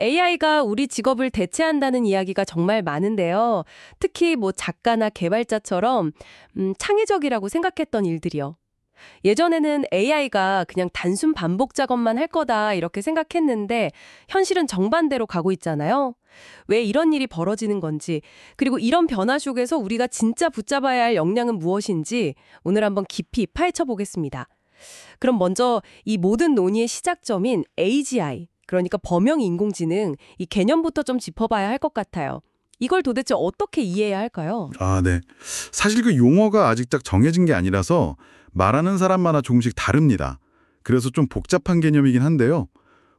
AI가 우리 직업을 대체한다는 이야기가 정말 많은데요. 특히 뭐 작가나 개발자처럼 창의적이라고 생각했던 일들이요. 예전에는 AI가 그냥 단순 반복 작업만 할 거다 이렇게 생각했는데 현실은 정반대로 가고 있잖아요. 왜 이런 일이 벌어지는 건지, 그리고 이런 변화 속에서 우리가 진짜 붙잡아야 할 역량은 무엇인지 오늘 한번 깊이 파헤쳐 보겠습니다. 그럼 먼저 이 모든 논의의 시작점인 AGI, 그러니까 범용 인공지능, 이 개념부터 좀 짚어봐야 할 것 같아요. 이걸 도대체 어떻게 이해해야 할까요? 네. 사실 그 용어가 아직 딱 정해진 게 아니라서 말하는 사람마다 조금씩 다릅니다. 그래서 좀 복잡한 개념이긴 한데요.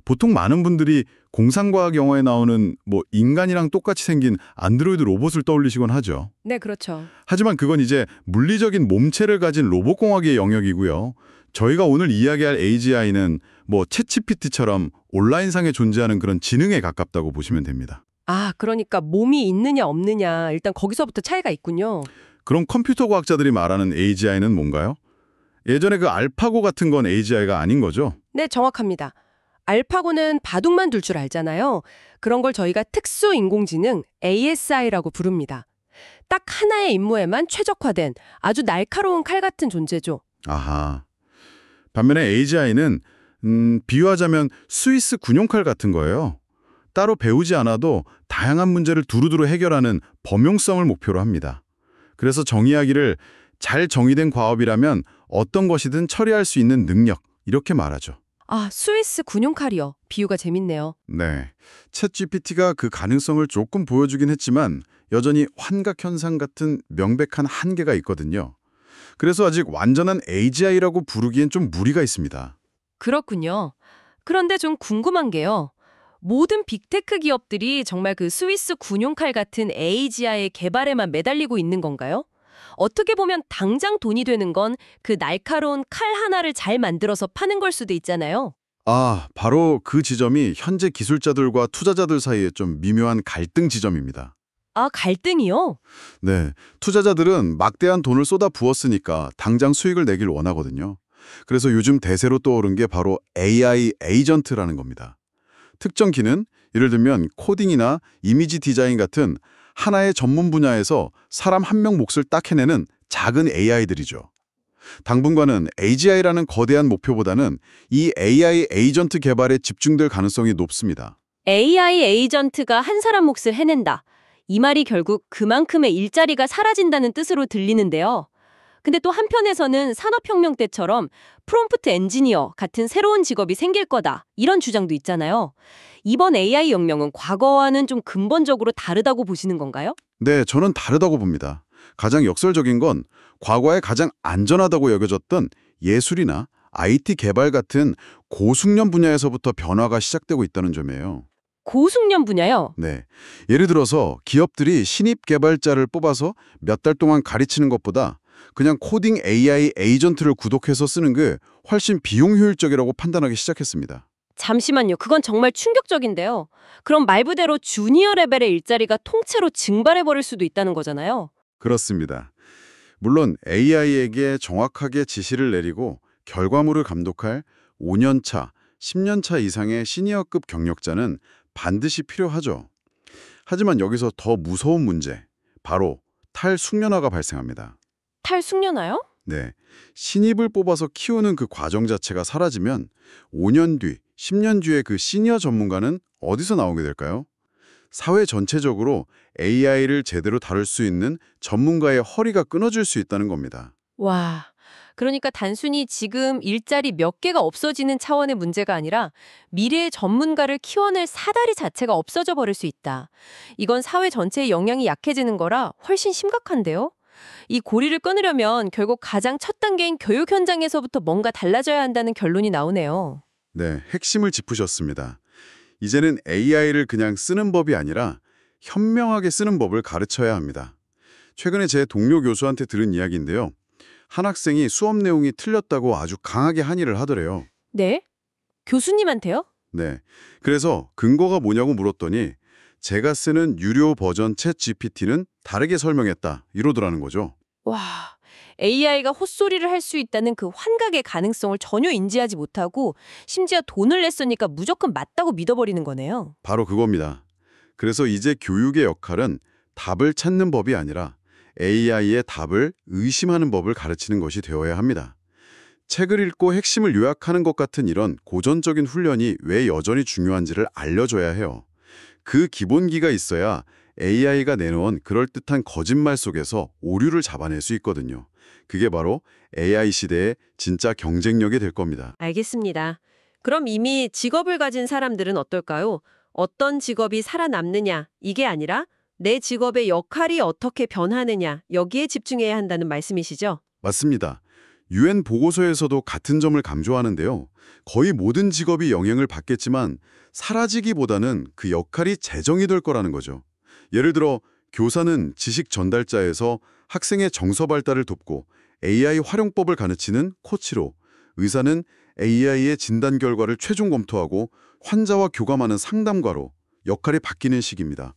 보통 많은 분들이 공상과학 영화에 나오는 뭐 인간이랑 똑같이 생긴 안드로이드 로봇을 떠올리시곤 하죠. 네, 그렇죠. 하지만 그건 이제 물리적인 몸체를 가진 로봇공학의 영역이고요. 저희가 오늘 이야기할 AGI는 뭐 챗GPT처럼 온라인상에 존재하는 그런 지능에 가깝다고 보시면 됩니다. 그러니까 몸이 있느냐 없느냐, 일단 거기서부터 차이가 있군요. 그럼 컴퓨터 과학자들이 말하는 AGI는 뭔가요? 예전에 그 알파고 같은 건 AGI가 아닌 거죠? 네, 정확합니다. 알파고는 바둑만 둘 줄 알잖아요. 그런 걸 저희가 특수 인공지능 ASI라고 부릅니다. 딱 하나의 임무에만 최적화된 아주 날카로운 칼 같은 존재죠. 아하. 반면에 AGI는 비유하자면 스위스 군용칼 같은 거예요. 따로 배우지 않아도 다양한 문제를 두루두루 해결하는 범용성을 목표로 합니다. 그래서 정의하기를 잘 정의된 과업이라면 어떤 것이든 처리할 수 있는 능력, 이렇게 말하죠. 스위스 군용칼이요. 비유가 재밌네요. 네. 챗GPT가 그 가능성을 조금 보여주긴 했지만 여전히 환각현상 같은 명백한 한계가 있거든요. 그래서 아직 완전한 AGI라고 부르기엔 좀 무리가 있습니다. 그렇군요. 그런데 좀 궁금한 게요. 모든 빅테크 기업들이 정말 그 스위스 군용칼 같은 AGI의 개발에만 매달리고 있는 건가요? 어떻게 보면 당장 돈이 되는 건 그 날카로운 칼 하나를 잘 만들어서 파는 걸 수도 있잖아요. 바로 그 지점이 현재 기술자들과 투자자들 사이에 좀 미묘한 갈등 지점입니다. 갈등이요? 네, 투자자들은 막대한 돈을 쏟아 부었으니까 당장 수익을 내길 원하거든요. 그래서 요즘 대세로 떠오른 게 바로 AI 에이전트라는 겁니다. 특정 기능, 예를 들면 코딩이나 이미지 디자인 같은 하나의 전문 분야에서 사람 한 명 몫을 딱 해내는 작은 AI들이죠. 당분간은 AGI라는 거대한 목표보다는 이 AI 에이전트 개발에 집중될 가능성이 높습니다. AI 에이전트가 한 사람 몫을 해낸다. 이 말이 결국 그만큼의 일자리가 사라진다는 뜻으로 들리는데요. 근데 또 한편에서는 산업혁명 때처럼 프롬프트 엔지니어 같은 새로운 직업이 생길 거다. 이런 주장도 있잖아요. 이번 AI 혁명은 과거와는 좀 근본적으로 다르다고 보시는 건가요? 네, 저는 다르다고 봅니다. 가장 역설적인 건 과거에 가장 안전하다고 여겨졌던 예술이나 IT 개발 같은 고숙련 분야에서부터 변화가 시작되고 있다는 점이에요. 고숙련 분야요? 네, 예를 들어서 기업들이 신입 개발자를 뽑아서 몇 달 동안 가르치는 것보다 그냥 코딩 AI 에이전트를 구독해서 쓰는 게 훨씬 비용 효율적이라고 판단하기 시작했습니다. 잠시만요. 그건 정말 충격적인데요. 그럼 말 그대로 주니어 레벨의 일자리가 통째로 증발해버릴 수도 있다는 거잖아요. 그렇습니다. 물론 AI에게 정확하게 지시를 내리고 결과물을 감독할 5년차, 10년차 이상의 시니어급 경력자는 반드시 필요하죠. 하지만 여기서 더 무서운 문제, 바로 탈숙련화가 발생합니다. 탈숙련화요? 네, 신입을 뽑아서 키우는 그 과정 자체가 사라지면 5년 뒤, 10년 뒤에 그 시니어 전문가는 어디서 나오게 될까요? 사회 전체적으로 AI를 제대로 다룰 수 있는 전문가의 허리가 끊어질 수 있다는 겁니다. 와, 그러니까 단순히 지금 일자리 몇 개가 없어지는 차원의 문제가 아니라 미래의 전문가를 키워낼 사다리 자체가 없어져 버릴 수 있다. 이건 사회 전체의 영향이 약해지는 거라 훨씬 심각한데요? 이 고리를 끊으려면 결국 가장 첫 단계인 교육 현장에서부터 뭔가 달라져야 한다는 결론이 나오네요. 네, 핵심을 짚으셨습니다. 이제는 AI를 그냥 쓰는 법이 아니라 현명하게 쓰는 법을 가르쳐야 합니다. 최근에 제 동료 교수한테 들은 이야기인데요. 한 학생이 수업 내용이 틀렸다고 아주 강하게 항의를 하더래요. 네? 교수님한테요? 네, 그래서 근거가 뭐냐고 물었더니 제가 쓰는 유료 버전 챗 GPT는 다르게 설명했다 이러더라는 거죠. 와, AI가 헛소리를 할 수 있다는 그 환각의 가능성을 전혀 인지하지 못하고 심지어 돈을 냈으니까 무조건 맞다고 믿어버리는 거네요. 바로 그겁니다. 그래서 이제 교육의 역할은 답을 찾는 법이 아니라 AI의 답을 의심하는 법을 가르치는 것이 되어야 합니다. 책을 읽고 핵심을 요약하는 것 같은 이런 고전적인 훈련이 왜 여전히 중요한지를 알려줘야 해요. 그 기본기가 있어야 AI가 내놓은 그럴듯한 거짓말 속에서 오류를 잡아낼 수 있거든요. 그게 바로 AI 시대의 진짜 경쟁력이 될 겁니다. 알겠습니다. 그럼 이미 직업을 가진 사람들은 어떨까요? 어떤 직업이 살아남느냐, 이게 아니라 내 직업의 역할이 어떻게 변하느냐, 여기에 집중해야 한다는 말씀이시죠? 맞습니다. UN 보고서에서도 같은 점을 강조하는데요. 거의 모든 직업이 영향을 받겠지만 사라지기보다는 그 역할이 재정이 될 거라는 거죠. 예를 들어 교사는 지식 전달자에서 학생의 정서 발달을 돕고 AI 활용법을 가르치는 코치로, 의사는 AI의 진단 결과를 최종 검토하고 환자와 교감하는 상담가로 역할이 바뀌는 시기입니다.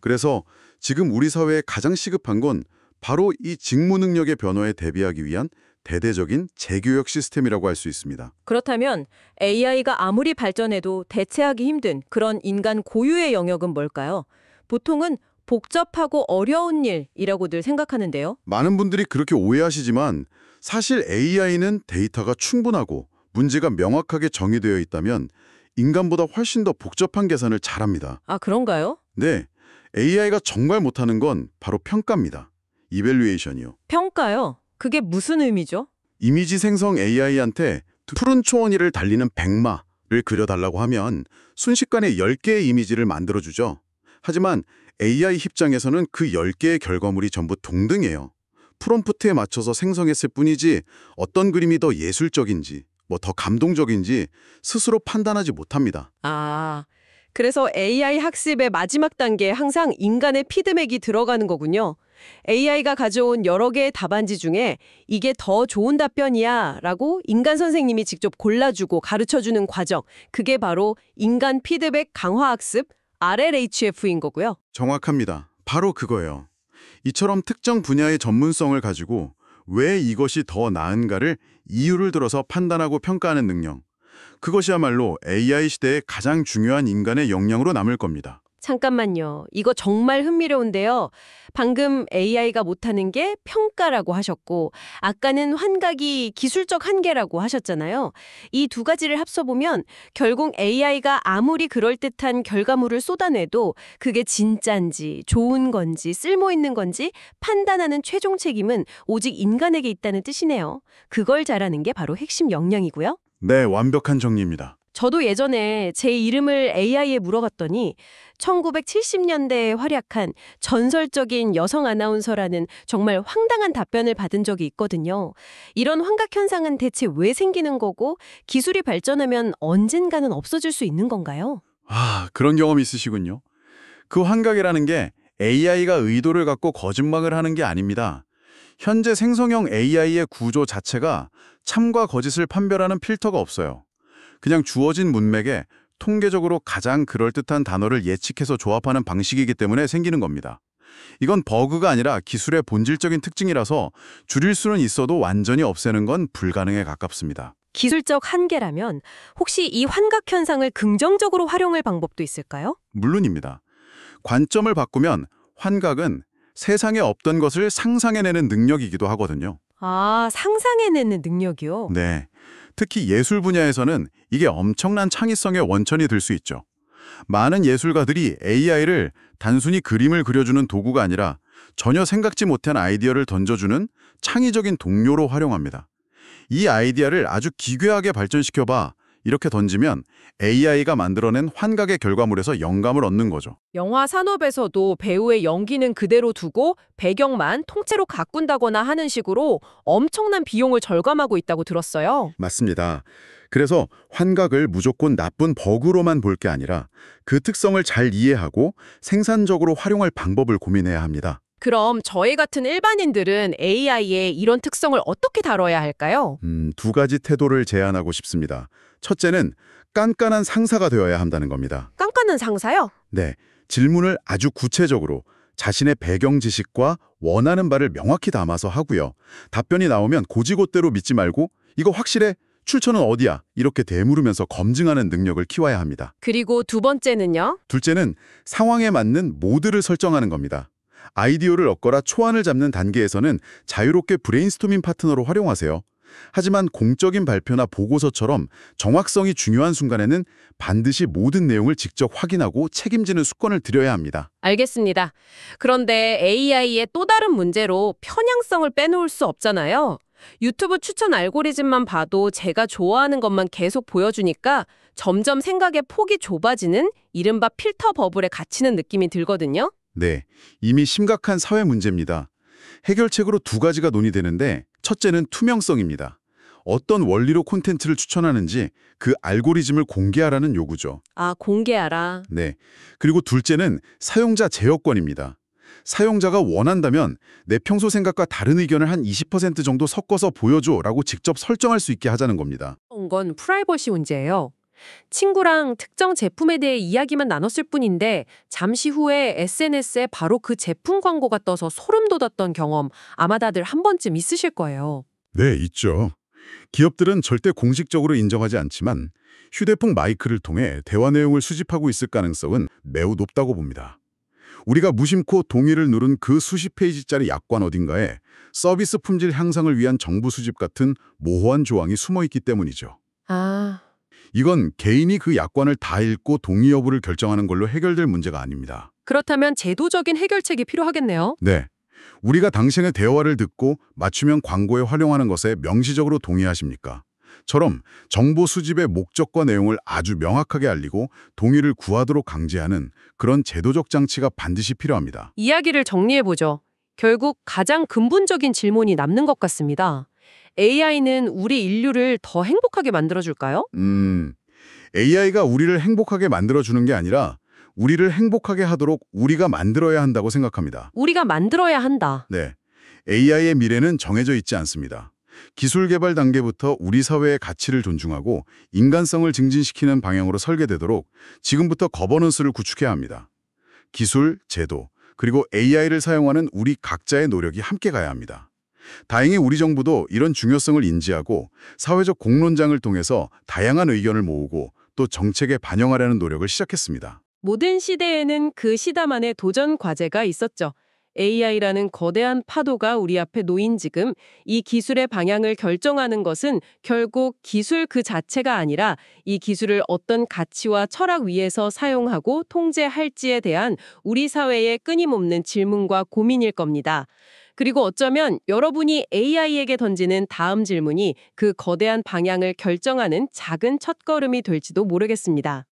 그래서 지금 우리 사회에 가장 시급한 건 바로 이 직무 능력의 변화에 대비하기 위한 대대적인 재교육 시스템이라고 할 수 있습니다. 그렇다면 AI가 아무리 발전해도 대체하기 힘든 그런 인간 고유의 영역은 뭘까요? 보통은 복잡하고 어려운 일이라고 늘 생각하는데요. 많은 분들이 그렇게 오해하시지만 사실 AI는 데이터가 충분하고 문제가 명확하게 정의되어 있다면 인간보다 훨씬 더 복잡한 계산을 잘합니다. 아, 그런가요? 네, AI가 정말 못하는 건 바로 평가입니다. 이밸류에이션이요. 평가요? 그게 무슨 의미죠? 이미지 생성 AI한테 푸른 초원위를 달리는 백마를 그려달라고 하면 순식간에 10개의 이미지를 만들어주죠. 하지만 AI 입장에서는 그 10개의 결과물이 전부 동등해요. 프롬프트에 맞춰서 생성했을 뿐이지 어떤 그림이 더 예술적인지, 더 감동적인지 스스로 판단하지 못합니다. 아, 그래서 AI 학습의 마지막 단계에 항상 인간의 피드백이 들어가는 거군요. AI가 가져온 여러 개의 답안지 중에 이게 더 좋은 답변이야 라고 인간 선생님이 직접 골라주고 가르쳐주는 과정, 그게 바로 인간 피드백 강화학습 RLHF인 거고요. 정확합니다. 바로 그거예요. 이처럼 특정 분야의 전문성을 가지고 왜 이것이 더 나은가를 이유를 들어서 판단하고 평가하는 능력. 그것이야말로 AI 시대의 가장 중요한 인간의 역량으로 남을 겁니다. 잠깐만요. 이거 정말 흥미로운데요. 방금 AI가 못하는 게 평가라고 하셨고, 아까는 환각이 기술적 한계라고 하셨잖아요. 이 두 가지를 합쳐보면 결국 AI가 아무리 그럴듯한 결과물을 쏟아내도 그게 진짠지, 좋은 건지, 쓸모있는 건지 판단하는 최종 책임은 오직 인간에게 있다는 뜻이네요. 그걸 잘하는 게 바로 핵심 역량이고요. 네, 완벽한 정리입니다. 저도 예전에 제 이름을 AI에 물어봤더니 1970년대에 활약한 전설적인 여성 아나운서라는 정말 황당한 답변을 받은 적이 있거든요. 이런 환각 현상은 대체 왜 생기는 거고 기술이 발전하면 언젠가는 없어질 수 있는 건가요? 아, 그런 경험이 있으시군요. 그 환각이라는 게 AI가 의도를 갖고 거짓말을 하는 게 아닙니다. 현재 생성형 AI의 구조 자체가 참과 거짓을 판별하는 필터가 없어요. 그냥 주어진 문맥에 통계적으로 가장 그럴듯한 단어를 예측해서 조합하는 방식이기 때문에 생기는 겁니다. 이건 버그가 아니라 기술의 본질적인 특징이라서 줄일 수는 있어도 완전히 없애는 건 불가능에 가깝습니다. 기술적 한계라면 혹시 이 환각 현상을 긍정적으로 활용할 방법도 있을까요? 물론입니다. 관점을 바꾸면 환각은 세상에 없던 것을 상상해내는 능력이기도 하거든요. 아, 상상해내는 능력이요? 네. 특히 예술 분야에서는 이게 엄청난 창의성의 원천이 될 수 있죠. 많은 예술가들이 AI를 단순히 그림을 그려주는 도구가 아니라 전혀 생각지 못한 아이디어를 던져주는 창의적인 동료로 활용합니다. 이 아이디어를 아주 기괴하게 발전시켜봐 이렇게 던지면 AI가 만들어낸 환각의 결과물에서 영감을 얻는 거죠. 영화 산업에서도 배우의 연기는 그대로 두고 배경만 통째로 가꾼다거나 하는 식으로 엄청난 비용을 절감하고 있다고 들었어요. 맞습니다. 그래서 환각을 무조건 나쁜 버그로만 볼 게 아니라 그 특성을 잘 이해하고 생산적으로 활용할 방법을 고민해야 합니다. 그럼 저희 같은 일반인들은 AI의 이런 특성을 어떻게 다뤄야 할까요? 두 가지 태도를 제안하고 싶습니다. 첫째는 깐깐한 상사가 되어야 한다는 겁니다. 깐깐한 상사요? 네, 질문을 아주 구체적으로 자신의 배경 지식과 원하는 바를 명확히 담아서 하고요. 답변이 나오면 고지고대로 믿지 말고 이거 확실해? 출처는 어디야? 이렇게 되물으면서 검증하는 능력을 키워야 합니다. 그리고 두 번째는요? 둘째는 상황에 맞는 모드를 설정하는 겁니다. 아이디어를 얻거나 초안을 잡는 단계에서는 자유롭게 브레인스토밍 파트너로 활용하세요. 하지만 공적인 발표나 보고서처럼 정확성이 중요한 순간에는 반드시 모든 내용을 직접 확인하고 책임지는 습관을 들여야 합니다. 알겠습니다. 그런데 AI의 또 다른 문제로 편향성을 빼놓을 수 없잖아요. 유튜브 추천 알고리즘만 봐도 제가 좋아하는 것만 계속 보여주니까 점점 생각의 폭이 좁아지는 이른바 필터 버블에 갇히는 느낌이 들거든요. 네, 이미 심각한 사회 문제입니다. 해결책으로 두 가지가 논의되는데 첫째는 투명성입니다. 어떤 원리로 콘텐츠를 추천하는지 그 알고리즘을 공개하라는 요구죠. 아, 공개하라. 네. 그리고 둘째는 사용자 제어권입니다. 사용자가 원한다면 내 평소 생각과 다른 의견을 한 20% 정도 섞어서 보여줘라고 직접 설정할 수 있게 하자는 겁니다. 건 프라이버시 문제예요. 친구랑 특정 제품에 대해 이야기만 나눴을 뿐인데 잠시 후에 SNS에 바로 그 제품 광고가 떠서 소름 돋았던 경험 아마 다들 한 번쯤 있으실 거예요. 네, 있죠. 기업들은 절대 공식적으로 인정하지 않지만 휴대폰 마이크를 통해 대화 내용을 수집하고 있을 가능성은 매우 높다고 봅니다. 우리가 무심코 동의를 누른 그 수십 페이지짜리 약관 어딘가에 서비스 품질 향상을 위한 정보 수집 같은 모호한 조항이 숨어 있기 때문이죠. 아, 이건 개인이 그 약관을 다 읽고 동의 여부를 결정하는 걸로 해결될 문제가 아닙니다. 그렇다면 제도적인 해결책이 필요하겠네요. 네. 우리가 당신의 대화를 듣고 맞춤형 광고에 활용하는 것에 명시적으로 동의하십니까? 처럼 정보 수집의 목적과 내용을 아주 명확하게 알리고 동의를 구하도록 강제하는 그런 제도적 장치가 반드시 필요합니다. 이야기를 정리해보죠. 결국 가장 근본적인 질문이 남는 것 같습니다. AI는 우리 인류를 더 행복하게 만들어줄까요? AI가 우리를 행복하게 만들어주는 게 아니라 우리를 행복하게 하도록 우리가 만들어야 한다고 생각합니다. 우리가 만들어야 한다. 네. AI의 미래는 정해져 있지 않습니다. 기술 개발 단계부터 우리 사회의 가치를 존중하고 인간성을 증진시키는 방향으로 설계되도록 지금부터 거버넌스를 구축해야 합니다. 기술, 제도, 그리고 AI를 사용하는 우리 각자의 노력이 함께 가야 합니다. 다행히 우리 정부도 이런 중요성을 인지하고 사회적 공론장을 통해서 다양한 의견을 모으고 또 정책에 반영하려는 노력을 시작했습니다. 모든 시대에는 그 시다만의 도전 과제가 있었죠. AI라는 거대한 파도가 우리 앞에 놓인 지금 이 기술의 방향을 결정하는 것은 결국 기술 그 자체가 아니라 이 기술을 어떤 가치와 철학 위에서 사용하고 통제할지에 대한 우리 사회의 끊임없는 질문과 고민일 겁니다. 그리고 어쩌면 여러분이 AI에게 던지는 다음 질문이 그 거대한 방향을 결정하는 작은 첫걸음이 될지도 모르겠습니다.